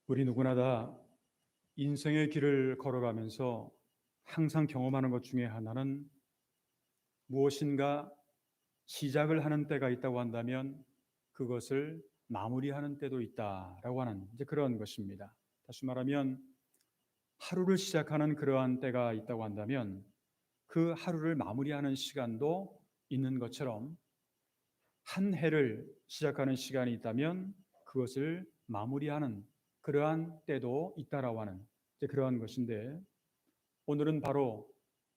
우리 누구나 다 인생의 길을 걸어가면서 항상 경험하는 것 중에 하나는 무엇인가 시작을 하는 때가 있다고 한다면 그것을 마무리하는 때도 있다라고 하는 이제 그런 것입니다. 다시 말하면 하루를 시작하는 그러한 때가 있다고 한다면 그 하루를 마무리하는 시간도 있는 것처럼 한 해를 시작하는 시간이 있다면 그것을 마무리하는 그러한 때도 있다라고 하는 이제 그러한 것인데, 오늘은 바로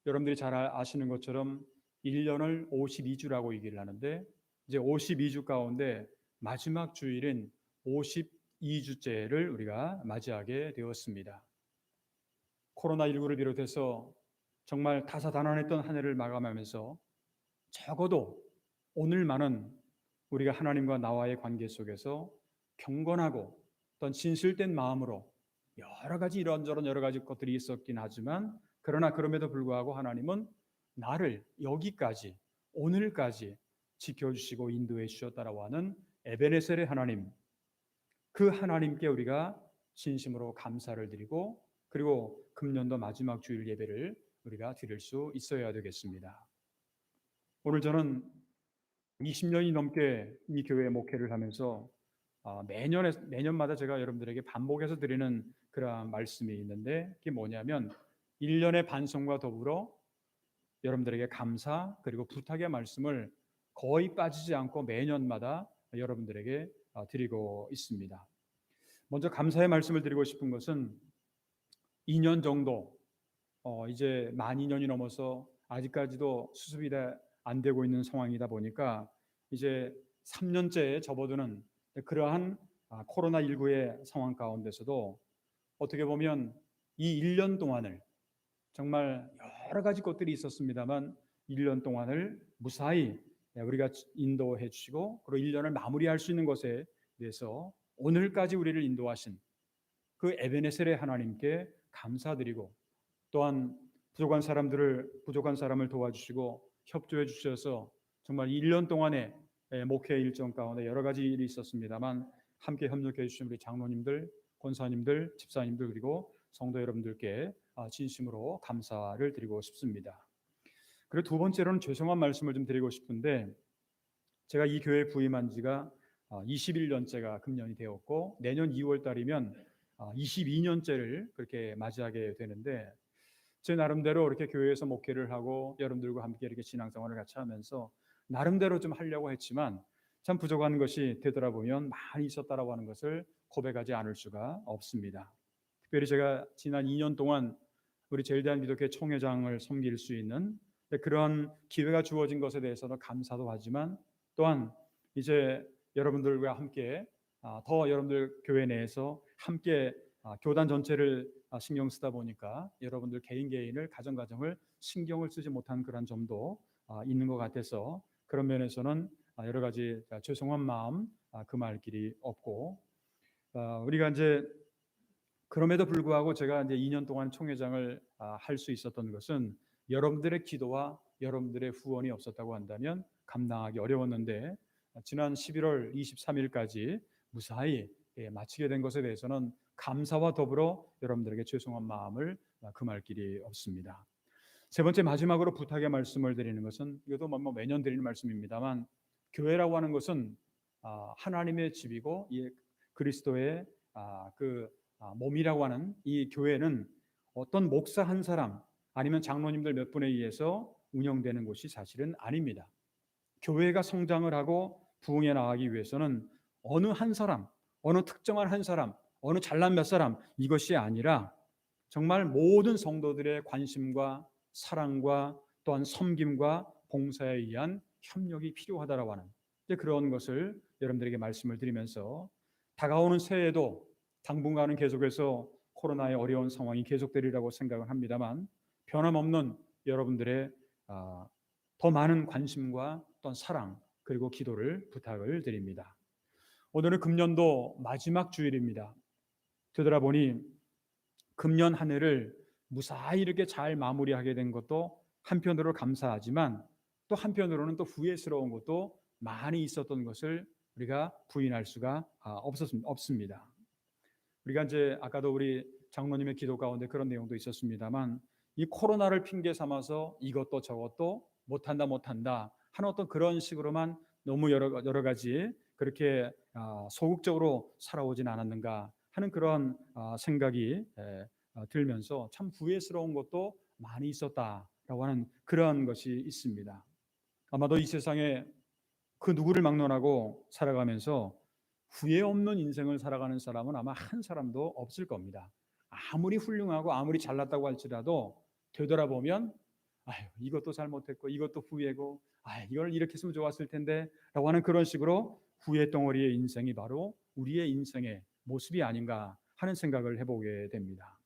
여러분들이 잘 아시는 것처럼 1년을 52주라고 얘기를 하는데, 이제 52주 가운데 마지막 주일인 52주째를 우리가 맞이하게 되었습니다. 코로나19를 비롯해서 정말 다사다난했던 한 해를 마감하면서 적어도 오늘만은 우리가 하나님과 나와의 관계 속에서 경건하고 어떤 진실된 마음으로 여러 가지 이런저런 여러 가지 것들이 있었긴 하지만, 그러나 그럼에도 불구하고 하나님은 나를 여기까지 오늘까지 지켜주시고 인도해 주셨다라고 하는 에베네셀의 하나님, 그 하나님께 우리가 진심으로 감사를 드리고, 그리고 금년도 마지막 주일 예배를 우리가 드릴 수 있어야 되겠습니다. 오늘 저는 20년이 넘게 이 교회에 목회를 하면서 매년마다 제가 여러분들에게 반복해서 드리는 그러한 말씀이 있는데, 그게 뭐냐면 1년의 반성과 더불어 여러분들에게 감사 그리고 부탁의 말씀을 거의 빠지지 않고 매년마다 여러분들에게 드리고 있습니다. 먼저 감사의 말씀을 드리고 싶은 것은 2년 정도, 이제 만 2년이 넘어서 아직까지도 수습이 안 되고 있는 상황이다 보니까 이제 3년째에 접어드는 그러한 코로나19의 상황 가운데서도 어떻게 보면 이 1년 동안을, 정말 여러 가지 것들이 있었습니다만 1년 동안을 무사히 우리가 인도해 주시고, 그리고 1년을 마무리할 수 있는 것에 대해서 오늘까지 우리를 인도하신 그 에베네셀의 하나님께 감사드리고, 또한 부족한 사람을 도와주시고 협조해 주셔서 정말 1년 동안의 목회 일정 가운데 여러 가지 일이 있었습니다만 함께 협력해 주신 우리 장로님들, 권사님들, 집사님들, 그리고 성도 여러분들께 진심으로 감사를 드리고 싶습니다. 그리고 두 번째로는 죄송한 말씀을 좀 드리고 싶은데, 제가 이 교회에 부임한 지가 21년째가 금년이 되었고, 내년 2월 달이면 22년째를 그렇게 맞이하게 되는데, 제 나름대로 이렇게 교회에서 목회를 하고 여러분들과 함께 이렇게 신앙생활을 같이 하면서 나름대로 좀 하려고 했지만 참 부족한 것이 되돌아보면 많이 있었다라고 하는 것을 고백하지 않을 수가 없습니다. 특별히 제가 지난 2년 동안 우리 제일대한기독회 총회장을 섬길 수 있는 그런 기회가 주어진 것에 대해서도 감사도 하지만, 또한 이제 여러분들과 함께 더 여러분들 교회 내에서 함께 교단 전체를 신경 쓰다 보니까 여러분들 개인을 가정을 신경을 쓰지 못한 그런 점도 있는 것 같아서, 그런 면에서는 여러 가지 죄송한 마음 금할 길이 없고, 우리가 이제 그럼에도 불구하고 제가 이제 2년 동안 총회장을 할 수 있었던 것은 여러분들의 기도와 여러분들의 후원이 없었다고 한다면 감당하기 어려웠는데, 지난 11월 23일까지 무사히 마치게 된 것에 대해서는 감사와 더불어 여러분들에게 죄송한 마음을 금할 길이 없습니다. 세 번째, 마지막으로 부탁의 말씀을 드리는 것은, 이것도 뭐 매년 드리는 말씀입니다만, 교회라고 하는 것은 하나님의 집이고 그리스도의 몸이라고 하는 이 교회는 어떤 목사 한 사람 아니면 장로님들 몇 분에 의해서 운영되는 곳이 사실은 아닙니다. 교회가 성장을 하고 부흥해 나가기 위해서는 어느 한 사람, 어느 특정한 한 사람, 어느 잘난 몇 사람, 이것이 아니라 정말 모든 성도들의 관심과 사랑과 또한 섬김과 봉사에 의한 협력이 필요하다라고 하는 그런 것을 여러분들에게 말씀을 드리면서, 다가오는 새해에도 당분간은 계속해서 코로나의 어려운 상황이 계속되리라고 생각을 합니다만, 변함없는 여러분들의 더 많은 관심과 또한 사랑 그리고 기도를 부탁을 드립니다. 오늘은 금년도 마지막 주일입니다. 되돌아보니 금년 한 해를 무사히 이렇게 잘 마무리하게 된 것도 한편으로 감사하지만, 또 한편으로는 또 후회스러운 것도 많이 있었던 것을 우리가 부인할 수가 없습니다. 우리가 이제 아까도 우리 장로님의 기도 가운데 그런 내용도 있었습니다만, 이 코로나를 핑계 삼아서 이것도 저것도 못한다 하는 어떤 그런 식으로만 너무 여러 가지 그렇게 소극적으로 살아오진 않았는가 하는 그런 생각이 들면서 참 후회스러운 것도 많이 있었다라고 하는 그런 것이 있습니다. 아마도 이 세상에 그 누구를 막론하고 살아가면서 후회 없는 인생을 살아가는 사람은 아마 한 사람도 없을 겁니다. 아무리 훌륭하고 아무리 잘났다고 할지라도 되돌아보면 아유, 이것도 잘못했고 이것도 후회고 이걸 이렇게 했으면 좋았을 텐데 라고 하는 그런 식으로 후회 덩어리의 인생이 바로 우리의 인생의 모습이 아닌가 하는 생각을 해보게 됩니다.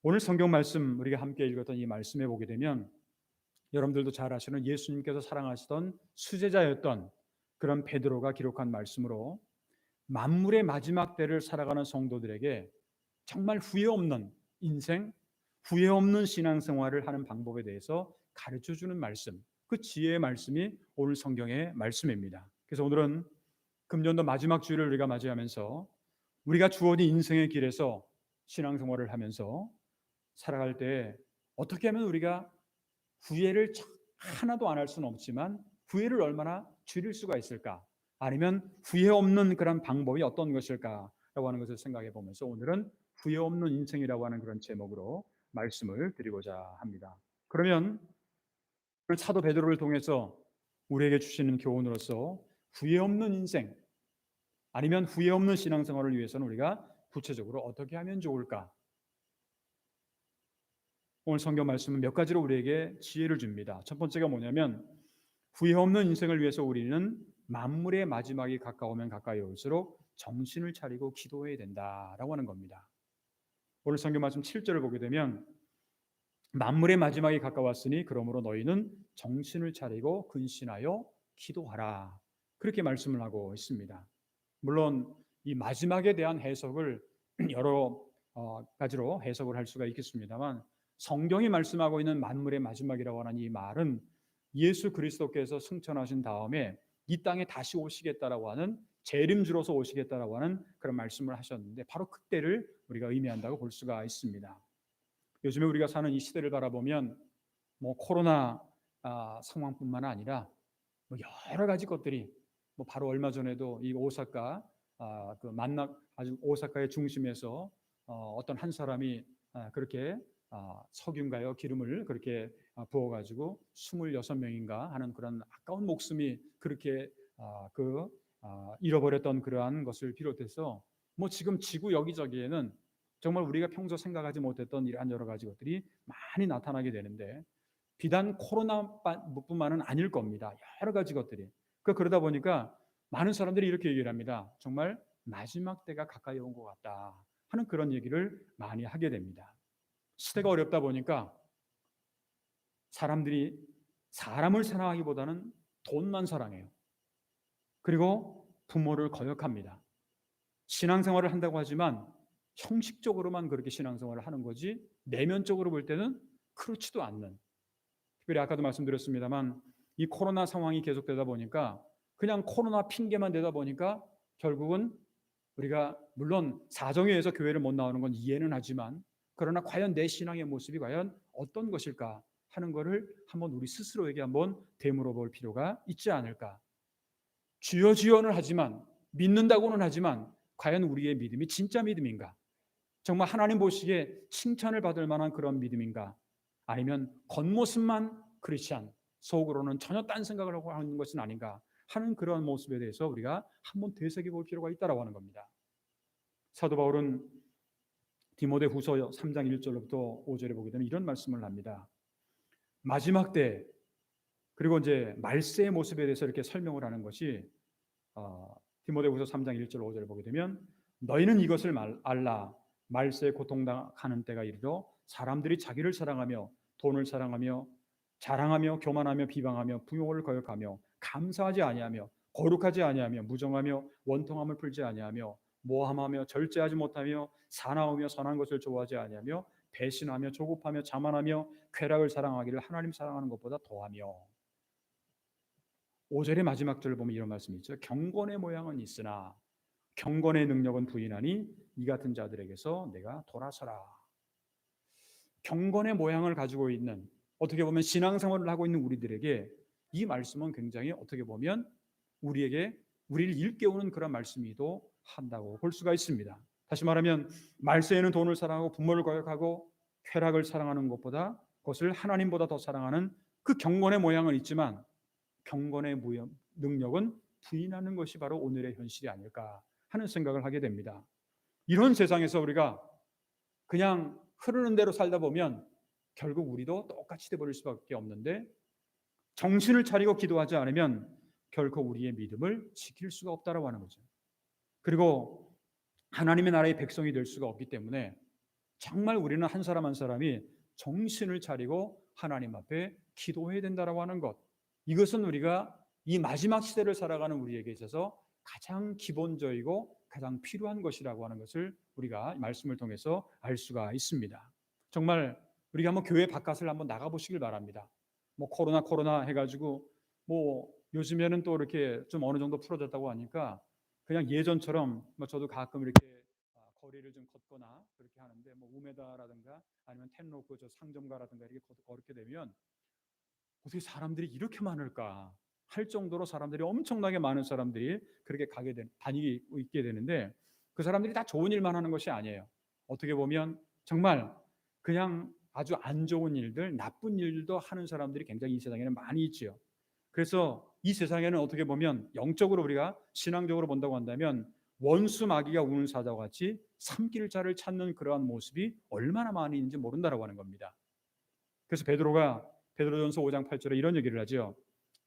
오늘 성경 말씀 우리가 함께 읽었던 이 말씀해 보게 되면 여러분들도 잘 아시는 예수님께서 사랑하시던 수제자였던 그런 베드로가 기록한 말씀으로 만물의 마지막 때를 살아가는 성도들에게 정말 후회 없는 인생, 후회 없는 신앙생활을 하는 방법에 대해서 가르쳐주는 말씀, 그 지혜의 말씀이 오늘 성경의 말씀입니다. 그래서 오늘은 금년도 마지막 주일을 우리가 맞이하면서 우리가 주어진 인생의 길에서 신앙생활을 하면서 살아갈 때 어떻게 하면 우리가 후회를 하나도 안 할 수는 없지만 후회를 얼마나 줄일 수가 있을까? 아니면 후회 없는 그런 방법이 어떤 것일까라고 하는 것을 생각해 보면서 오늘은 후회 없는 인생이라고 하는 그런 제목으로 말씀을 드리고자 합니다. 그러면 사도 베드로를 통해서 우리에게 주시는 교훈으로서 후회 없는 인생 아니면 후회 없는 신앙생활을 위해서는 우리가 구체적으로 어떻게 하면 좋을까? 오늘 성경 말씀은 몇 가지로 우리에게 지혜를 줍니다. 첫 번째가 뭐냐면 후회 없는 인생을 위해서 우리는 만물의 마지막이 가까우면 가까이 올수록 정신을 차리고 기도해야 된다라고 하는 겁니다. 오늘 성경 말씀 7절을 보게 되면 만물의 마지막이 가까웠으니 그러므로 너희는 정신을 차리고 근신하여 기도하라. 그렇게 말씀을 하고 있습니다. 물론 이 마지막에 대한 해석을 여러 가지로 해석을 할 수가 있겠습니다만 성경이 말씀하고 있는 만물의 마지막이라고 하는 이 말은 예수 그리스도께서 승천하신 다음에 이 땅에 다시 오시겠다라고 하는 재림주로서 오시겠다라고 하는 그런 말씀을 하셨는데 바로 그때를 우리가 의미한다고 볼 수가 있습니다. 요즘에 우리가 사는 이 시대를 바라보면 뭐 코로나 상황뿐만 아니라 뭐 여러 가지 것들이 뭐 바로 얼마 전에도 이 오사카 그 만나 아주 오사카의 중심에서 어떤 한 사람이 그렇게 석유인가요 기름을 그렇게 부어가지고 26명인가 하는 그런 아까운 목숨이 그렇게 잃어버렸던 그러한 것을 비롯해서 뭐 지금 지구 여기저기에는 정말 우리가 평소 생각하지 못했던 이러한 여러 가지 것들이 많이 나타나게 되는데 비단 코로나뿐만은 아닐 겁니다. 여러 가지 것들이. 그러다 보니까 많은 사람들이 이렇게 얘기를 합니다. 정말 마지막 때가 가까이 온 것 같다 하는 그런 얘기를 많이 하게 됩니다. 시대가 어렵다 보니까 사람들이 사람을 사랑하기보다는 돈만 사랑해요. 그리고 부모를 거역합니다. 신앙생활을 한다고 하지만 형식적으로만 그렇게 신앙생활을 하는 거지 내면적으로 볼 때는 그렇지도 않는, 특별히 아까도 말씀드렸습니다만 이 코로나 상황이 계속되다 보니까 그냥 코로나 핑계만 대다 보니까 결국은 우리가 물론 사정에 의해서 교회를 못 나오는 건 이해는 하지만 그러나 과연 내 신앙의 모습이 과연 어떤 것일까 하는 것을 한번 우리 스스로에게 한번 되물어 볼 필요가 있지 않을까. 주여 주여는 하지만 믿는다고는 하지만 과연 우리의 믿음이 진짜 믿음인가? 정말 하나님 보시기에 칭찬을 받을 만한 그런 믿음인가? 아니면 겉모습만 크리스찬, 속으로는 전혀 딴 생각을 하고 하는 것은 아닌가 하는 그런 모습에 대해서 우리가 한번 되새겨 볼 필요가 있다라고 하는 겁니다. 사도 바울은 디모데후서 3장 1절부터 5절에 보게 되면 이런 말씀을 합니다. 마지막 때 그리고 이제 말세의 모습에 대해서 이렇게 설명을 하는 것이 디모데후서 3장 1절 5절을 보게 되면 너희는 이것을 알라. 말세에 고통당하는 때가 이르러 사람들이 자기를 사랑하며 돈을 사랑하며 자랑하며 교만하며 비방하며 부용을 거역하며 감사하지 아니하며 거룩하지 아니하며 무정하며 원통함을 풀지 아니하며 모함하며 절제하지 못하며 사나우며 선한 것을 좋아하지 아니하며 배신하며 조급하며 자만하며 쾌락을 사랑하기를 하나님 사랑하는 것보다 더하며. 5절의 마지막 절을 보면 이런 말씀이 있죠. 경건의 모양은 있으나 경건의 능력은 부인하니 이 같은 자들에게서 내가 돌아서라. 경건의 모양을 가지고 있는, 어떻게 보면 신앙생활을 하고 있는 우리들에게 이 말씀은 굉장히 어떻게 보면 우리를 일깨우는 그런 말씀이기도 한다고 볼 수가 있습니다. 다시 말하면 말세에는 돈을 사랑하고 부모를 거역하고 쾌락을 사랑하는 것보다 그것을 하나님보다 더 사랑하는 그 경건의 모양은 있지만 경건의 능력은 부인하는 것이 바로 오늘의 현실이 아닐까 하는 생각을 하게 됩니다. 이런 세상에서 우리가 그냥 흐르는 대로 살다 보면 결국 우리도 똑같이 돼버릴 수밖에 없는데, 정신을 차리고 기도하지 않으면 결코 우리의 믿음을 지킬 수가 없다라고 하는 거죠. 그리고 하나님의 나라의 백성이 될 수가 없기 때문에 정말 우리는 한 사람 한 사람이 정신을 차리고 하나님 앞에 기도해야 된다라고 하는 것, 이것은 우리가 이 마지막 시대를 살아가는 우리에게 있어서 가장 기본적이고 가장 필요한 것이라고 하는 것을 우리가 말씀을 통해서 알 수가 있습니다. 정말 우리가 한번 교회 바깥을 한번 나가보시길 바랍니다. 뭐 코로나 해가지고 뭐 요즘에는 또 이렇게 좀 어느 정도 풀어졌다고 하니까 그냥 예전처럼 뭐 저도 가끔 이렇게 거리를 좀 걷거나 그렇게 하는데, 뭐 우메다라든가 아니면 텐로크 저 상점가라든가 이렇게 걸게 되면 어떻게 사람들이 이렇게 많을까 할 정도로 사람들이 엄청나게 많은 사람들이 그렇게 다니고 있게 되는데, 그 사람들이 다 좋은 일만 하는 것이 아니에요. 어떻게 보면 정말 그냥 아주 안 좋은 일들, 나쁜 일도 하는 사람들이 굉장히 이 세상에는 많이 있지요. 그래서 이 세상에는 어떻게 보면 영적으로 우리가 신앙적으로 본다고 한다면 원수 마귀가 우는 사자와 같이 삼킬 자를 찾는 그러한 모습이 얼마나 많이 있는지 모른다라고 하는 겁니다. 그래서 베드로전서 5장 8절에 이런 얘기를 하죠.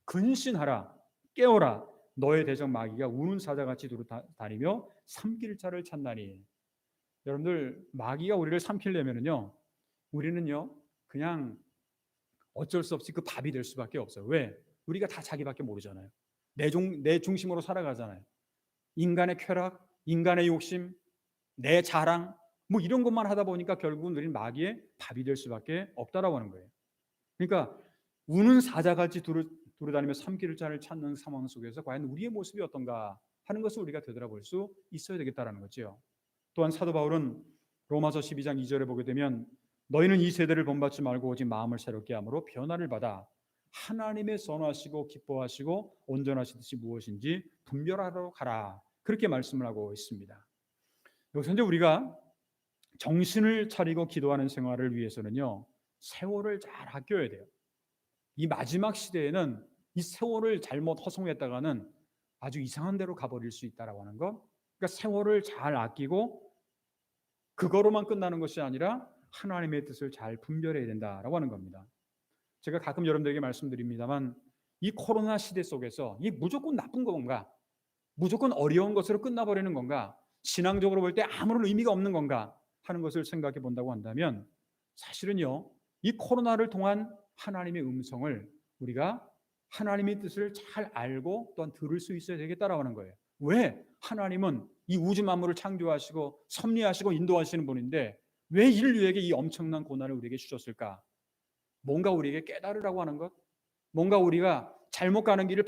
근신하라, 깨어라, 너의 대적 마귀가 우는 사자같이 두루 다니며 삼킬 자를 찾나니. 여러분들, 마귀가 우리를 삼키려면은요, 우리는요 그냥 어쩔 수 없이 그 밥이 될 수밖에 없어요. 왜? 우리가 다 자기밖에 모르잖아요. 내 중심으로 살아가잖아요. 인간의 쾌락, 인간의 욕심, 내 자랑, 뭐 이런 것만 하다 보니까 결국은 우리는 마귀의 밥이 될 수밖에 없다라고 하는 거예요. 그러니까 우는 사자같이 두루다니며 삼킬 자를 찾는 상황 속에서 과연 우리의 모습이 어떤가 하는 것을 우리가 되돌아볼 수 있어야 되겠다라는 거죠. 또한 사도 바울은 로마서 12장 2절에 보게 되면 너희는 이 세대를 본받지 말고 오직 마음을 새롭게 함으로 변화를 받아 하나님의 선하시고 기뻐하시고 온전하신 뜻이 무엇인지 분별하러 가라, 그렇게 말씀을 하고 있습니다. 여기서 이제 우리가 정신을 차리고 기도하는 생활을 위해서는요, 세월을 잘 아껴야 돼요. 이 마지막 시대에는 이 세월을 잘못 허송했다가는 아주 이상한 데로 가버릴 수 있다라고 하는 것. 그러니까 세월을 잘 아끼고 그거로만 끝나는 것이 아니라 하나님의 뜻을 잘 분별해야 된다라고 하는 겁니다. 제가 가끔 여러분들에게 말씀드립니다만 이 코로나 시대 속에서 이 무조건 나쁜 건가? 무조건 어려운 것으로 끝나버리는 건가? 신앙적으로 볼 때 아무런 의미가 없는 건가? 하는 것을 생각해 본다고 한다면 사실은요, 이 코로나를 통한 하나님의 음성을 우리가 하나님의 뜻을 잘 알고 또한 들을 수 있어야 되겠다라고 하는 거예요. 왜? 하나님은 이 우주 만물을 창조하시고 섭리하시고 인도하시는 분인데 왜 인류에게 이 엄청난 고난을 우리에게 주셨을까? 뭔가 우리에게 깨달으라고 하는 것, 뭔가 우리가 잘못 가는 길을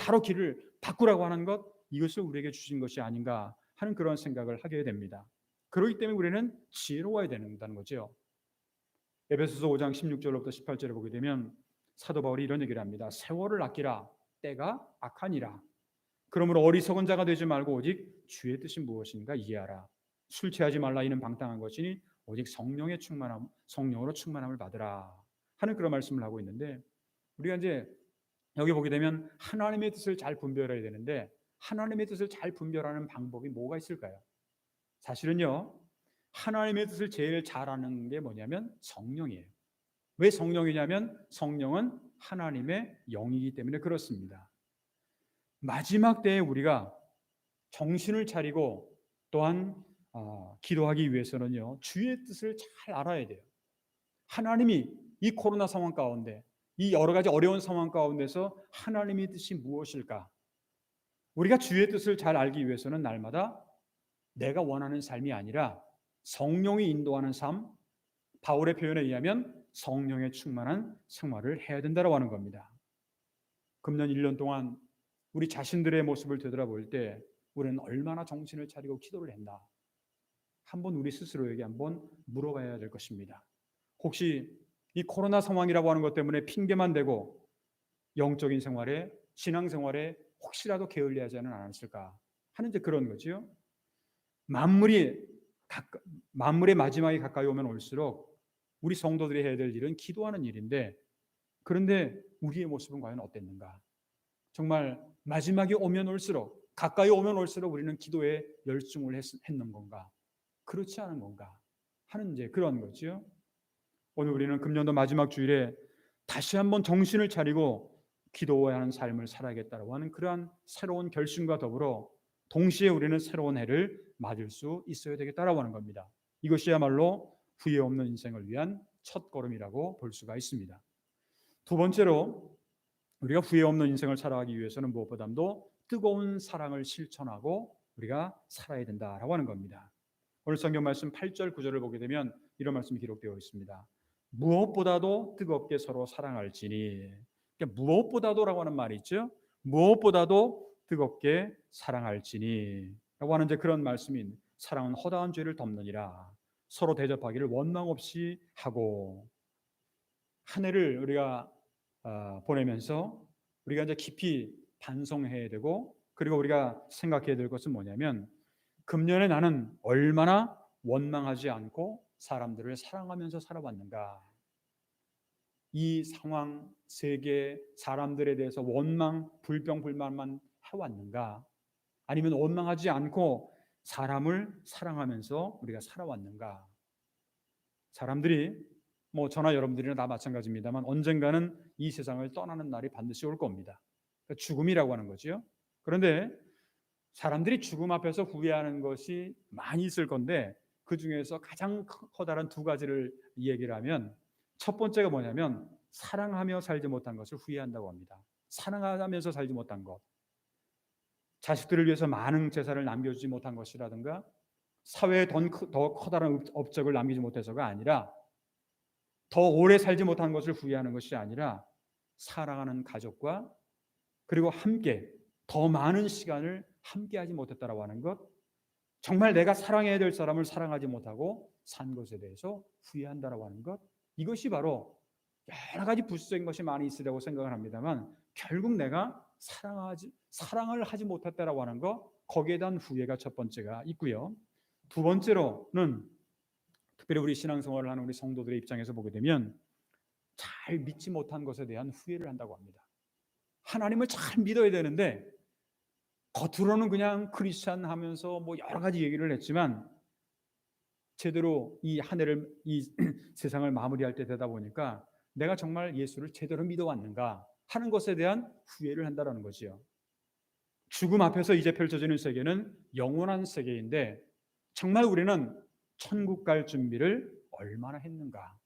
바꾸라고 하는 것, 이것을 우리에게 주신 것이 아닌가 하는 그런 생각을 하게 됩니다. 그렇기 때문에 우리는 지혜로워야 된다는 거죠. 에베소서 5장 16절부터 18절에 보게 되면 사도 바울이 이런 얘기를 합니다. 세월을 아끼라, 때가 악하니라. 그러므로 어리석은 자가 되지 말고 오직 주의 뜻이 무엇인가 이해하라. 술 취하지 말라, 이는 방탕한 것이니 오직 성령으로 충만함을 받으라 하는 그런 말씀을 하고 있는데, 우리가 이제 여기 보게 되면 하나님의 뜻을 잘 분별해야 되는데 하나님의 뜻을 잘 분별하는 방법이 뭐가 있을까요? 사실은요, 하나님의 뜻을 제일 잘 아는 게 뭐냐면 성령이에요. 왜 성령이냐면 성령은 하나님의 영이기 때문에 그렇습니다. 마지막 때에 우리가 정신을 차리고 또한 기도하기 위해서는요, 주의 뜻을 잘 알아야 돼요. 하나님이 이 코로나 상황 가운데, 이 여러 가지 어려운 상황 가운데서 하나님의 뜻이 무엇일까? 우리가 주의 뜻을 잘 알기 위해서는 날마다 내가 원하는 삶이 아니라 성령이 인도하는 삶, 바울의 표현에 의하면 성령에 충만한 생활을 해야 된다고 하는 겁니다. 금년 1년 동안 우리 자신들의 모습을 되돌아볼 때 우리는 얼마나 정신을 차리고 기도를 했나? 한번 우리 스스로에게 한번 물어봐야 될 것입니다. 혹시 이 코로나 상황이라고 하는 것 때문에 핑계만 대고 영적인 생활에, 신앙생활에 혹시라도 게을리하지는 않았을까 하는 이제 그런 거지요. 만물이 만물의 마지막이 가까이 오면 올수록 우리 성도들이 해야 될 일은 기도하는 일인데, 그런데 우리의 모습은 과연 어땠는가? 정말 마지막이 오면 올수록, 가까이 오면 올수록 우리는 기도에 열중을 했는 건가? 그렇지 않은 건가? 하는 이제 그런 거죠. 오늘 우리는 금년도 마지막 주일에 다시 한번 정신을 차리고 기도해야 하는 삶을 살아야겠다고 하는 그러한 새로운 결심과 더불어 동시에 우리는 새로운 해를 맞을 수 있어야 되겠다라고 하는 겁니다. 이것이야말로 후회 없는 인생을 위한 첫 걸음이라고 볼 수가 있습니다. 두 번째로 우리가 후회 없는 인생을 살아가기 위해서는 무엇보다도 뜨거운 사랑을 실천하고 우리가 살아야 된다라고 하는 겁니다. 오늘 성경 말씀 8절 9절을 보게 되면 이런 말씀이 기록되어 있습니다. 무엇보다도 뜨겁게 서로 사랑할지니. 그러니까 무엇보다도라고 하는 말이 있죠. 무엇보다도 뜨겁게 사랑할지니 라고 하는 이제 그런 말씀인, 사랑은 허다한 죄를 덮느니라. 서로 대접하기를 원망 없이 하고. 한 해를 우리가 보내면서 우리가 이제 깊이 반성해야 되고, 그리고 우리가 생각해야 될 것은 뭐냐면, 금년에 나는 얼마나 원망하지 않고 사람들을 사랑하면서 살아왔는가. 이 상황, 세계, 사람들에 대해서 원망, 불평, 불만만 해왔는가? 아니면 원망하지 않고 사람을 사랑하면서 우리가 살아왔는가? 사람들이, 저나 여러분들이나 다 마찬가지입니다만, 언젠가는 이 세상을 떠나는 날이 반드시 올 겁니다. 그러니까 죽음이라고 하는 거죠. 그런데 사람들이 죽음 앞에서 후회하는 것이 많이 있을 건데, 그 중에서 가장 커다란 두 가지를 얘기를 하면, 첫 번째가 뭐냐면 사랑하며 살지 못한 것을 후회한다고 합니다. 사랑하면서 살지 못한 것, 자식들을 위해서 많은 재산을 남겨주지 못한 것이라든가, 사회에 더 커다란 업적을 남기지 못해서가 아니라, 더 오래 살지 못한 것을 후회하는 것이 아니라, 사랑하는 가족과 그리고 함께 더 많은 시간을 함께하지 못했다라고 하는 것, 정말 내가 사랑해야 될 사람을 사랑하지 못하고 산 것에 대해서 후회한다라고 하는 것, 이것이 바로 여러 가지 부수적인 것이 많이 있으려고 생각을 합니다만, 결국 내가 사랑을 하지 못했다라고 하는 것, 거기에 대한 후회가 첫 번째가 있고요. 두 번째로는 특별히 우리 신앙생활을 하는 우리 성도들의 입장에서 보게 되면 잘 믿지 못한 것에 대한 후회를 한다고 합니다. 하나님을 잘 믿어야 되는데 겉으로는 그냥 크리스찬 하면서 여러 가지 얘기를 했지만, 제대로 이 한 해를, 이 세상을 마무리할 때 되다 보니까 내가 정말 예수를 제대로 믿어왔는가 하는 것에 대한 후회를 한다는 거지요. 죽음 앞에서 이제 펼쳐지는 세계는 영원한 세계인데, 정말 우리는 천국 갈 준비를 얼마나 했는가,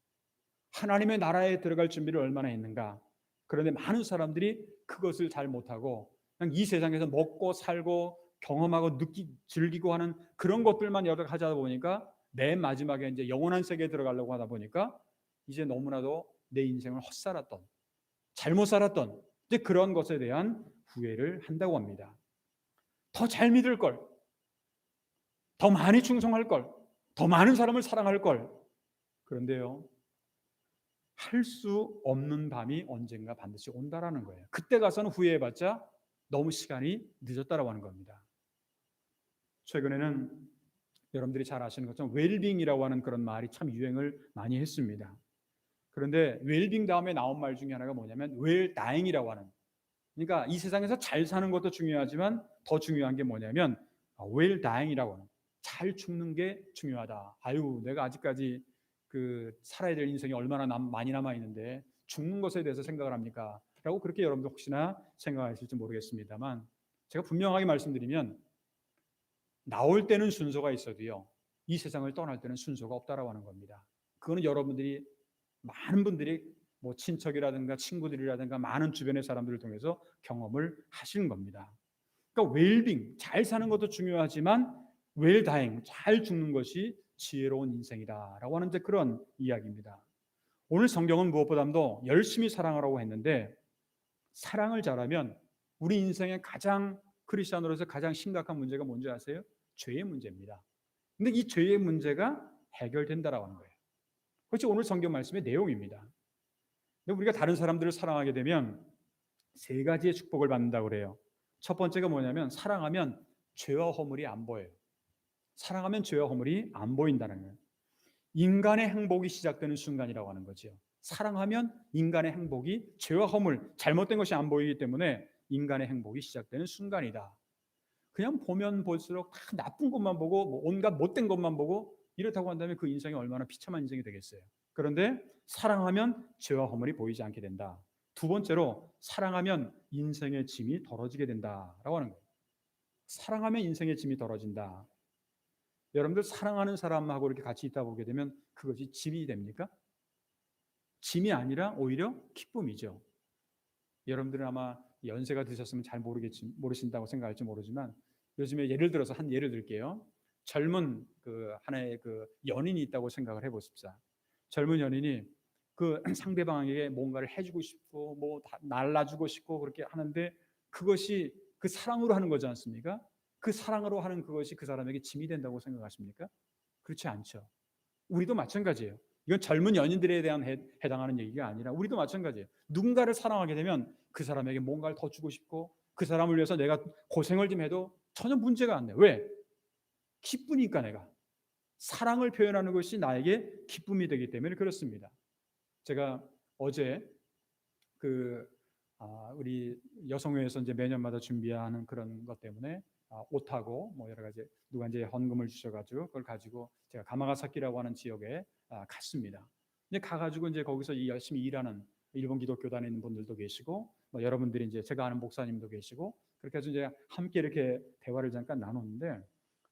하나님의 나라에 들어갈 준비를 얼마나 했는가. 그런데 많은 사람들이 그것을 잘 못하고 그냥 이 세상에서 먹고 살고 경험하고 즐기고 하는 그런 것들만 여러 가지 하다 보니까, 맨 마지막에 이제 영원한 세계에 들어가려고 하다 보니까 이제 너무나도 내 인생을 헛살았던, 잘못 살았던 이제 그런 것에 대한 후회를 한다고 합니다. 더 잘 믿을 걸, 더 많이 충성할 걸, 더 많은 사람을 사랑할 걸. 그런데요, 할 수 없는 밤이 언젠가 반드시 온다라는 거예요. 그때 가서는 후회해봤자 너무 시간이 늦었다라고 하는 겁니다. 최근에는 여러분들이 잘 아시는 것처럼 웰빙이라고 하는 그런 말이 참 유행을 많이 했습니다. 그런데 웰빙 다음에 나온 말 중에 하나가 뭐냐면 웰다잉이라고 하는, 그러니까 이 세상에서 잘 사는 것도 중요하지만 더 중요한 게 뭐냐면 웰다잉이라고 하는, 잘 죽는 게 중요하다. 아유, 내가 아직까지 살아야 될 인생이 얼마나 많이 남아 있는데 죽는 것에 대해서 생각을 합니까? 라고 그렇게 여러분들 혹시나 생각하실지 모르겠습니다만, 제가 분명하게 말씀드리면, 나올 때는 순서가 있어도요, 이 세상을 떠날 때는 순서가 없다라고 하는 겁니다. 그거는 여러분들이, 많은 분들이 친척이라든가 친구들이라든가 많은 주변의 사람들을 통해서 경험을 하시는 겁니다. 그러니까 웰빙, 잘 사는 것도 중요하지만 웰다잉, 잘 죽는 것이 지혜로운 인생이다라고 하는 이제 그런 이야기입니다. 오늘 성경은 무엇보다도 열심히 사랑하라고 했는데, 사랑을 잘하면 우리 인생의 가장 크리스천으로서 가장 심각한 문제가 뭔지 아세요? 죄의 문제입니다. 근데 이 죄의 문제가 해결된다라고 하는 거예요. 그것이 오늘 성경 말씀의 내용입니다. 근데 우리가 다른 사람들을 사랑하게 되면 세 가지의 축복을 받는다고 그래요. 첫 번째가 뭐냐면 사랑하면 죄와 허물이 안 보여요. 사랑하면 죄와 허물이 안 보인다는 거예요. 인간의 행복이 시작되는 순간이라고 하는 거죠. 사랑하면 인간의 행복이 죄와 허물, 잘못된 것이 안 보이기 때문에 인간의 행복이 시작되는 순간이다. 그냥 보면 볼수록 다 나쁜 것만 보고 뭐 온갖 못된 것만 보고 이렇다고 한다면 그 인생이 얼마나 비참한 인생이 되겠어요. 그런데 사랑하면 죄와 허물이 보이지 않게 된다. 두 번째로 사랑하면 인생의 짐이 덜어지게 된다라고 하는 거예요. 사랑하면 인생의 짐이 덜어진다. 여러분들 사랑하는 사람하고 이렇게 같이 있다 보게 되면 그것이 짐이 됩니까? 짐이 아니라 오히려 기쁨이죠. 여러분들은 아마 연세가 드셨으면 잘 모르신다고 생각할지 모르지만 요즘에 예를 들어서 한 예를 들게요. 젊은 그 하나의 그 연인이 있다고 생각을 해보십시다. 젊은 연인이 그 상대방에게 뭔가를 해주고 싶고 뭐 날라주고 싶고 그렇게 하는데 그것이 그 사랑으로 하는 거지 않습니까? 그 사랑으로 하는 그것이 그 사람에게 짐이 된다고 생각하십니까? 그렇지 않죠. 우리도 마찬가지예요. 이건 젊은 연인들에 대한 해당하는 얘기가 아니라 우리도 마찬가지예요. 누군가를 사랑하게 되면 그 사람에게 뭔가를 더 주고 싶고 그 사람을 위해서 내가 고생을 좀 해도 전혀 문제가 안 돼. 왜? 기쁘니까 내가. 사랑을 표현하는 것이 나에게 기쁨이 되기 때문에 그렇습니다. 제가 어제 그 우리 여성회에서 이제 매년마다 준비하는 그런 것 때문에 옷하고 뭐 여러 가지 누가 이제 헌금을 주셔가지고 그걸 가지고 제가 가마가사키라고 하는 지역에 갔습니다. 이제 가가지고 이제 거기서 열심히 일하는 일본 기독교단에 있는 분들도 계시고 뭐 여러분들이 이제 제가 아는 목사님도 계시고 그렇게 해서 이제 함께 이렇게 대화를 잠깐 나눴는데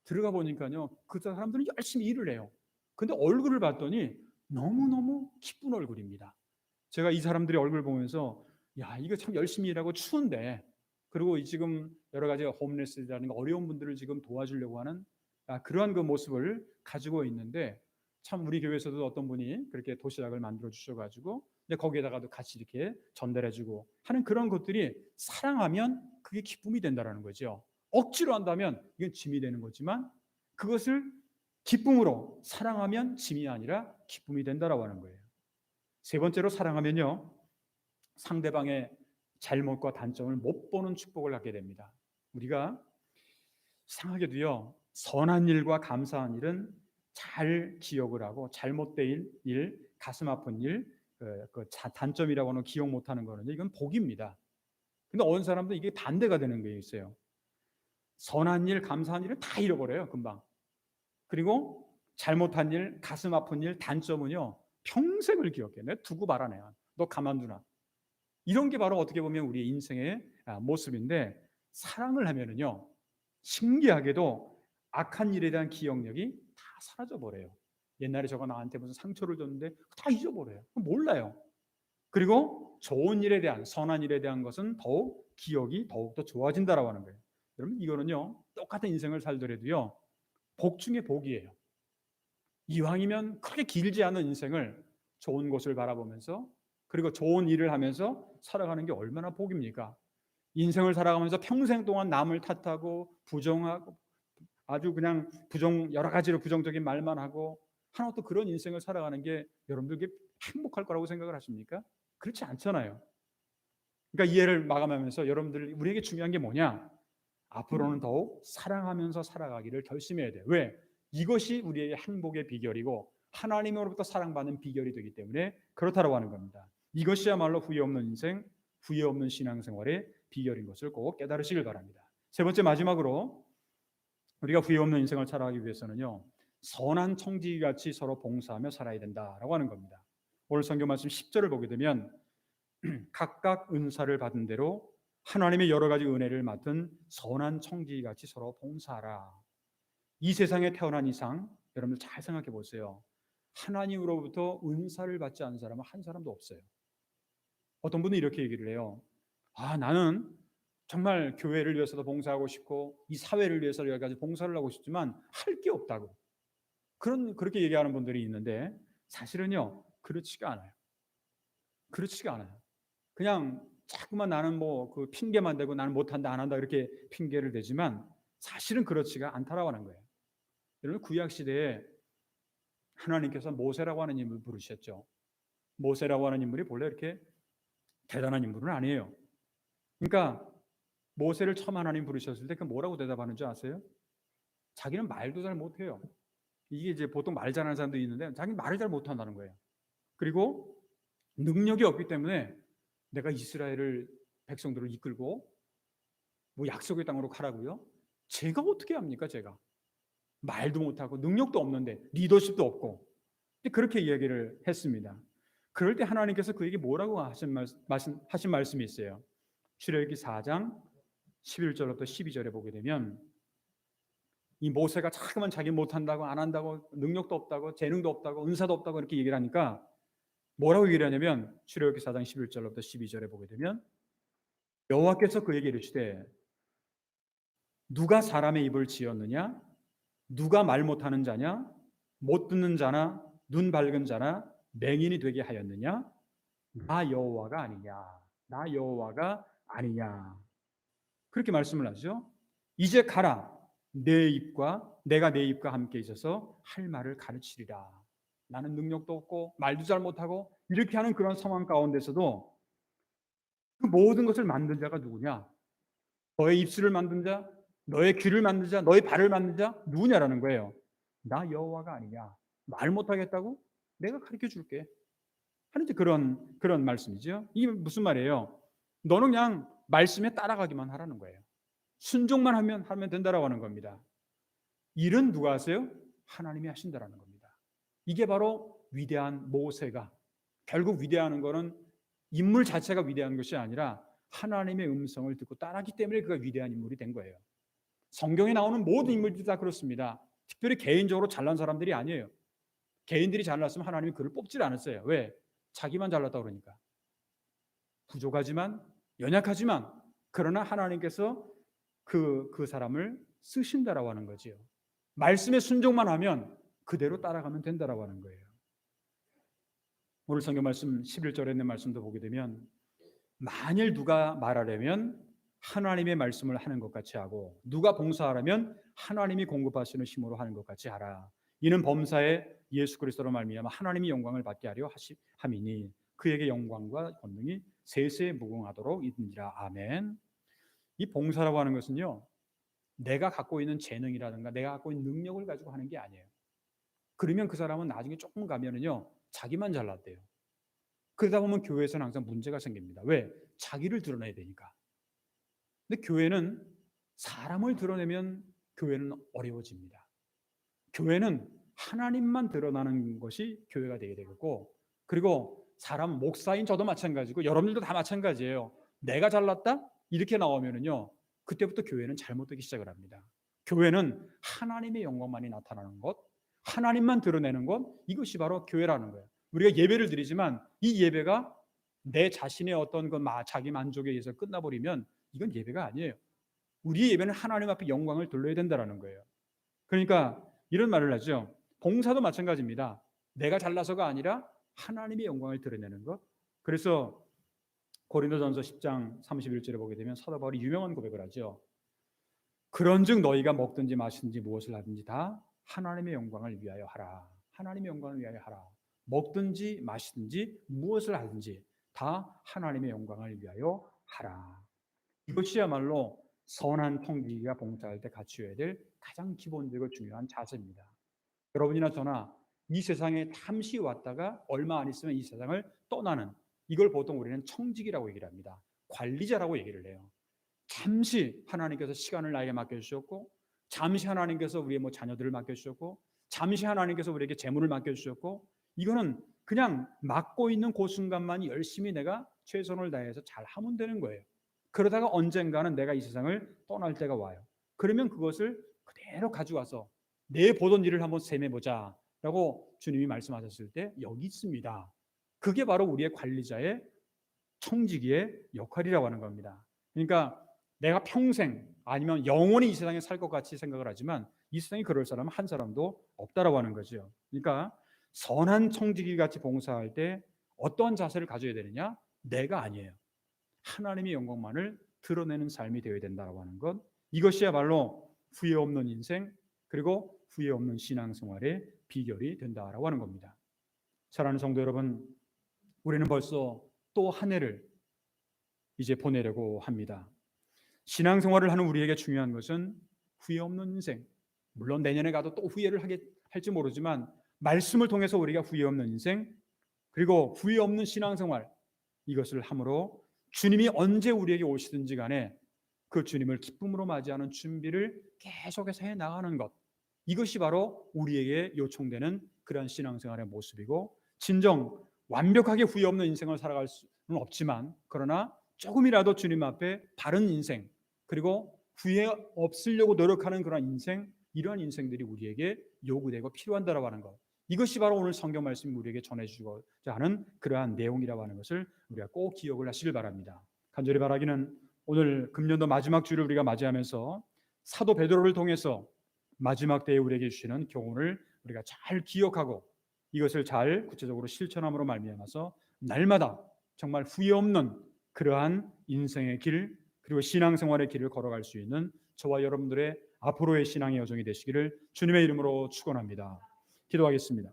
들어가 보니까요 그 사람들은 열심히 일을 해요. 근데 얼굴을 봤더니 너무너무 기쁜 얼굴입니다. 제가 이 사람들의 얼굴 보면서 야 이거 참 열심히 일하고 추운데 그리고 지금 여러 가지 홈레스라든가 어려운 분들을 지금 도와주려고 하는 그러한 그 모습을 가지고 있는데 참 우리 교회에서도 어떤 분이 그렇게 도시락을 만들어 주셔가지고 거기에다가도 같이 이렇게 전달해주고 하는 그런 것들이 사랑하면 그게 기쁨이 된다라는 거죠. 억지로 한다면 이건 짐이 되는 거지만 그것을 기쁨으로 사랑하면 짐이 아니라 기쁨이 된다라고 하는 거예요. 세 번째로 사랑하면요 상대방의 잘못과 단점을 못 보는 축복을 갖게 됩니다. 우리가 이상하게도요 선한 일과 감사한 일은 잘 기억을 하고 잘못된 일, 가슴 아픈 일, 단점이라고 하는 기억 못하는 거는 이건 복입니다. 근데 어느 사람도 이게 반대가 되는 게 있어요. 선한 일, 감사한 일은 다 잃어버려요 금방. 그리고 잘못한 일, 가슴 아픈 일, 단점은요 평생을 기억해. 내가 두고 봐라 내가. 너 가만두나. 이런 게 바로 어떻게 보면 우리의 인생의 모습인데 사랑을 하면은요 신기하게도 악한 일에 대한 기억력이 다 사라져 버려요. 옛날에 저가 나한테 무슨 상처를 줬는데 다 잊어버려요. 몰라요. 그리고 좋은 일에 대한 선한 일에 대한 것은 더욱 기억이 더욱더 좋아진다라고 하는 거예요. 여러분 이거는요 똑같은 인생을 살더라도요 복 중에 복이에요. 이왕이면 크게 길지 않은 인생을 좋은 곳을 바라보면서 그리고 좋은 일을 하면서 살아가는 게 얼마나 복입니까? 인생을 살아가면서 평생 동안 남을 탓하고 부정하고 아주 그냥 여러 가지로 부정적인 말만 하고 하나도 그런 인생을 살아가는 게 여러분들께 행복할 거라고 생각을 하십니까? 그렇지 않잖아요. 그러니까 이 예를 마감하면서 여러분들 우리에게 중요한 게 뭐냐? 앞으로는 더욱 사랑하면서 살아가기를 결심해야 돼. 왜? 이것이 우리의 행복의 비결이고 하나님으로부터 사랑받는 비결이 되기 때문에 그렇다고 하는 겁니다. 이것이야말로 후회 없는 인생, 후회 없는 신앙생활의 비결인 것을 꼭 깨달으시길 바랍니다. 세 번째 마지막으로 우리가 후회 없는 인생을 살아가기 위해서는요. 선한 청지기같이 서로 봉사하며 살아야 된다라고 하는 겁니다. 오늘 성경 말씀 10절을 보게 되면 각각 은사를 받은 대로 하나님의 여러 가지 은혜를 맡은 선한 청지기같이 서로 봉사하라. 이 세상에 태어난 이상 여러분들 잘 생각해 보세요. 하나님으로부터 은사를 받지 않은 사람은 한 사람도 없어요. 어떤 분은 이렇게 얘기를 해요. 나는 정말 교회를 위해서도 봉사하고 싶고 이 사회를 위해서 여러 가지 봉사를 하고 싶지만 할 게 없다고. 그렇게 얘기하는 분들이 있는데 사실은요 그렇지가 않아요. 그렇지가 않아요. 그냥 자꾸만 나는 뭐 그 핑계만 대고 나는 못한다 안 한다 이렇게 핑계를 대지만 사실은 그렇지가 않다라고 하는 거예요. 여러분 구약 시대에 하나님께서 모세라고 하는 인물을 부르셨죠. 모세라고 하는 인물이 본래 이렇게 대단한 인물은 아니에요. 그러니까 모세를 처음 하나님 부르셨을 때 그 뭐라고 대답하는 줄 아세요? 자기는 말도 잘 못해요. 이게 이제 보통 말 잘하는 사람도 있는데 자기는 말을 잘 못한다는 거예요. 그리고 능력이 없기 때문에 내가 이스라엘을 백성들을 이끌고 뭐 약속의 땅으로 가라고요? 제가 어떻게 합니까? 제가 말도 못하고 능력도 없는데 리더십도 없고 그렇게 이야기를 했습니다. 그럴 때 하나님께서 그에게 뭐라고 하신 말씀이 있어요. 출애굽기 4장 11절부터 12절에 보게 되면 이 모세가 자꾸만 자기 못한다고 안 한다고 능력도 없다고 재능도 없다고 은사도 없다고 이렇게 얘기를 하니까 뭐라고 얘기를 하냐면 출애굽기 4장 11절부터 12절에 보게 되면 여호와께서 그에게 이르시되 누가 사람의 입을 지었느냐 누가 말 못하는 자냐 못 듣는 자나 눈 밝은 자나 맹인이 되게 하였느냐 나 여호와가 아니냐 나 여호와가 아니냐 그렇게 말씀을 하죠. 이제 가라 내가 내 입과 함께 있어서 할 말을 가르치리라. 나는 능력도 없고 말도 잘 못하고 이렇게 하는 그런 상황 가운데서도 그 모든 것을 만든 자가 누구냐? 너의 입술을 만든 자, 너의 귀를 만든 자, 너의 발을 만든 자 누구냐라는 거예요. 나 여호와가 아니냐? 말 못하겠다고? 내가 가르쳐 줄게. 하는 이제 그런 말씀이죠. 이게 무슨 말이에요? 너는 그냥 말씀에 따라가기만 하라는 거예요. 순종만 하면 된다라고 하는 겁니다. 일은 누가 하세요? 하나님이 하신다라는 겁니다. 이게 바로 위대한 모세가 결국 위대한 거는 인물 자체가 위대한 것이 아니라 하나님의 음성을 듣고 따랐기 때문에 그가 위대한 인물이 된 거예요. 성경에 나오는 모든 인물들이 다 그렇습니다. 특별히 개인적으로 잘난 사람들이 아니에요. 개인들이 잘났으면 하나님이 그를 뽑질 않았어요. 왜? 자기만 잘났다 그러니까. 부족하지만 연약하지만 그러나 하나님께서 그 사람을 쓰신다라고 하는 거지요. 말씀에 순종만 하면 그대로 따라가면 된다라고 하는 거예요. 오늘 성경 말씀 11절에 있는 말씀도 보게 되면 만일 누가 말하려면 하나님의 말씀을 하는 것 같이 하고 누가 봉사하려면 하나님이 공급하시는 힘으로 하는 것 같이 하라. 이는 범사에 예수 그리스도로 말미암아 하나님이 영광을 받게 하려 함이니 그에게 영광과 권능이 세세에 무궁하도록 있느니라. 아멘. 이 봉사라고 하는 것은요. 내가 갖고 있는 재능이라든가 내가 갖고 있는 능력을 가지고 하는 게 아니에요. 그러면 그 사람은 나중에 조금 가면은요. 자기만 잘났대요. 그러다 보면 교회에서는 항상 문제가 생깁니다. 왜? 자기를 드러내야 되니까. 근데 교회는 사람을 드러내면 교회는 어려워집니다. 교회는 하나님만 드러나는 것이 교회가 되게 되겠고 그리고 사람 목사인 저도 마찬가지고 여러분들도 다 마찬가지예요. 내가 잘났다? 이렇게 나오면은요. 그때부터 교회는 잘못되기 시작을 합니다. 교회는 하나님의 영광만이 나타나는 것, 하나님만 드러내는 것, 이것이 바로 교회라는 거예요. 우리가 예배를 드리지만 이 예배가 내 자신의 어떤 자기 만족에 의해서 끝나버리면 이건 예배가 아니에요. 우리의 예배는 하나님 앞에 영광을 돌려야 된다는 거예요. 그러니까 이런 말을 하죠. 봉사도 마찬가지입니다. 내가 잘나서가 아니라 하나님의 영광을 드러내는 것. 그래서 고린도전서 10장 31절에 보게 되면 사도 바울이 유명한 고백을 하죠. 그런즉 너희가 먹든지 마시든지 무엇을 하든지 다 하나님의 영광을 위하여 하라. 하나님의 영광을 위하여 하라. 먹든지 마시든지 무엇을 하든지 다 하나님의 영광을 위하여 하라. 이것이야말로 선한 통기가 봉사할 때 갖추어야 될 가장 기본적이고 중요한 자세입니다. 여러분이나 저나 이 세상에 잠시 왔다가 얼마 안 있으면 이 세상을 떠나는 이걸 보통 우리는 청직이라고 얘기를 합니다. 관리자라고 얘기를 해요. 잠시 하나님께서 시간을 나에게 맡겨주셨고 잠시 하나님께서 우리의 자녀들을 맡겨주셨고 잠시 하나님께서 우리에게 재물을 맡겨주셨고 이거는 그냥 맡고 있는 그 순간만 열심히 내가 최선을 다해서 잘 하면 되는 거예요. 그러다가 언젠가는 내가 이 세상을 떠날 때가 와요. 그러면 그것을 그대로 가져와서 내 보던 일을 한번 셈해보자 라고 주님이 말씀하셨을 때 여기 있습니다. 그게 바로 우리의 관리자의 청지기의 역할이라고 하는 겁니다. 그러니까 내가 평생 아니면 영원히 이 세상에 살 것 같이 생각을 하지만 이 세상에 그럴 사람은 한 사람도 없다라고 하는 거죠. 그러니까 선한 청지기 같이 봉사할 때 어떤 자세를 가져야 되느냐? 내가 아니에요. 하나님의 영광만을 드러내는 삶이 되어야 된다고 하는 것, 이것이야말로 후회 없는 인생, 그리고 후회 없는 신앙생활의 비결이 된다라고 하는 겁니다. 사랑하는 성도 여러분, 우리는 벌써 또 한 해를 이제 보내려고 합니다. 신앙생활을 하는 우리에게 중요한 것은 후회 없는 인생, 물론 내년에 가도 또 후회를 할지 모르지만 말씀을 통해서 우리가 후회 없는 인생, 그리고 후회 없는 신앙생활, 이것을 함으로 주님이 언제 우리에게 오시든지 간에 그 주님을 기쁨으로 맞이하는 준비를 계속해서 해나가는 것, 이것이 바로 우리에게 요청되는 그런 신앙생활의 모습이고, 진정 완벽하게 후회 없는 인생을 살아갈 수는 없지만, 그러나 조금이라도 주님 앞에 바른 인생, 그리고 후회 없으려고 노력하는 그런 인생, 이러한 인생들이 우리에게 요구되고 필요한다라고 하는 것, 이것이 바로 오늘 성경 말씀이 우리에게 전해주고자 하는 그러한 내용이라고 하는 것을 우리가 꼭 기억을 하시길 바랍니다. 간절히 바라기는 오늘 금년도 마지막 주를 우리가 맞이하면서 사도 베드로를 통해서 마지막 때에 우리에게 주시는 교훈을 우리가 잘 기억하고 이것을 잘 구체적으로 실천함으로 말미암아서 날마다 정말 후회 없는 그러한 인생의 길, 그리고 신앙생활의 길을 걸어갈 수 있는 저와 여러분들의 앞으로의 신앙의 여정이 되시기를 주님의 이름으로 축원합니다. 기도하겠습니다.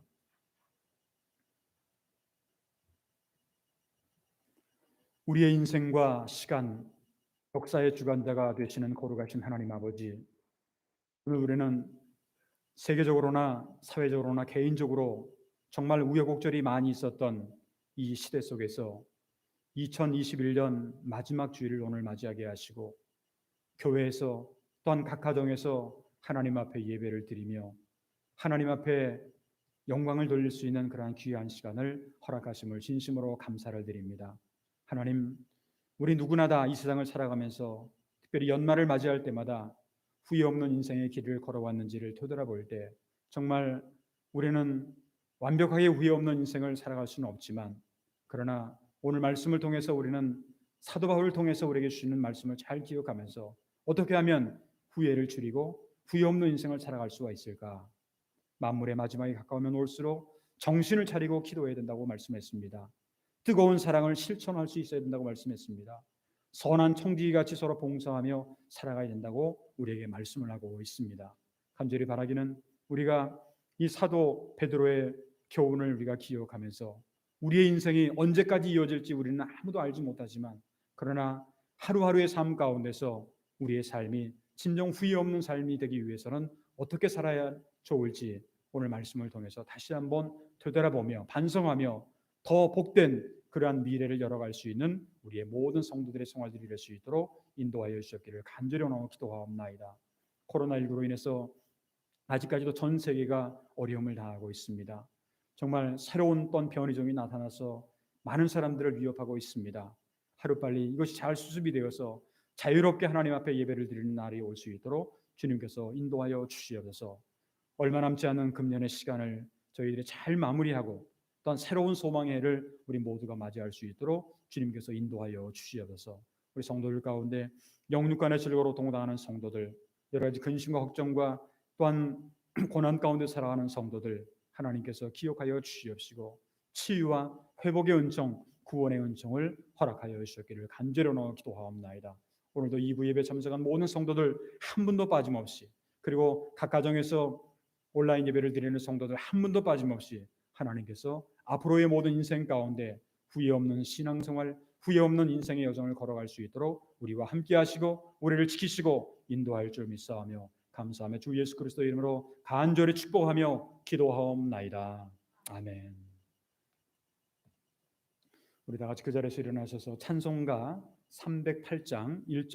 우리의 인생과 시간, 역사의 주관자가 되시는 거룩하신 하나님 아버지, 오늘 우리는 세계적으로나 사회적으로나 개인적으로 정말 우여곡절이 많이 있었던 이 시대 속에서 2021년 마지막 주일을 오늘 맞이하게 하시고, 교회에서 또한 각 가정에서 하나님 앞에 예배를 드리며 하나님 앞에 영광을 돌릴 수 있는 그러한 귀한 시간을 허락하심을 진심으로 감사를 드립니다. 하나님, 우리 누구나 다 이 세상을 살아가면서 특별히 연말을 맞이할 때마다 후회 없는 인생의 길을 걸어왔는지를 되돌아볼 때 정말 우리는 완벽하게 후회 없는 인생을 살아갈 수는 없지만, 그러나 오늘 말씀을 통해서 우리는 사도 바울을 통해서 우리에게 주시는 말씀을 잘 기억하면서 어떻게 하면 후회를 줄이고 후회 없는 인생을 살아갈 수가 있을까? 만물의 마지막이 가까우면 올수록 정신을 차리고 기도해야 된다고 말씀했습니다. 뜨거운 사랑을 실천할 수 있어야 된다고 말씀했습니다. 선한 청지기같이 서로 봉사하며 살아가야 된다고 우리에게 말씀을 하고 있습니다. 간절히 바라기는 우리가 이 사도 베드로의 교훈을 우리가 기억하면서 우리의 인생이 언제까지 이어질지 우리는 아무도 알지 못하지만, 그러나 하루하루의 삶 가운데서 우리의 삶이 진정 후회 없는 삶이 되기 위해서는 어떻게 살아야 좋을지 오늘 말씀을 통해서 다시 한번 되돌아보며 반성하며 더 복된 그러한 미래를 열어갈 수 있는 우리의 모든 성도들의 생활들이 될 수 있도록 인도하여 주셨기를 간절히 원하고 기도하옵나이다. 코로나19로 인해서 아직까지도 전 세계가 어려움을 당하고 있습니다. 정말 새로운 떤 변이종이 나타나서 많은 사람들을 위협하고 있습니다. 하루빨리 이것이 잘 수습이 되어서 자유롭게 하나님 앞에 예배를 드리는 날이 올 수 있도록 주님께서 인도하여 주시옵소서. 얼마 남지 않은 금년의 시간을 저희들이 잘 마무리하고 또한 새로운 소망의 해를 우리 모두가 맞이할 수 있도록 주님께서 인도하여 주시옵소서. 우리 성도들 가운데 영육 간의 질고로 동당하는 성도들, 여러 가지 근심과 걱정과 또한 고난 가운데 살아가는 성도들 하나님께서 기억하여 주시옵시고 치유와 회복의 은총, 구원의 은총을 허락하여 주셨기를 간절히 기도하옵나이다. 오늘도 2부 예배 참석한 모든 성도들 한 분도 빠짐없이, 그리고 각 가정에서 온라인 예배를 드리는 성도들 한 분도 빠짐없이 하나님께서 앞으로의 모든 인생 가운데 후회 없는 신앙생활, 후회 없는 인생의 여정을 걸어갈 수 있도록 우리와 함께 하시고 우리를 지키시고 인도할 줄 믿사오며 감사하며 주 예수 그리스도의 이름으로 간절히 축복하며 기도하옵나이다. 아멘. 우리 다 같이 그 자리에서 일어나셔서 찬송가 308장 1절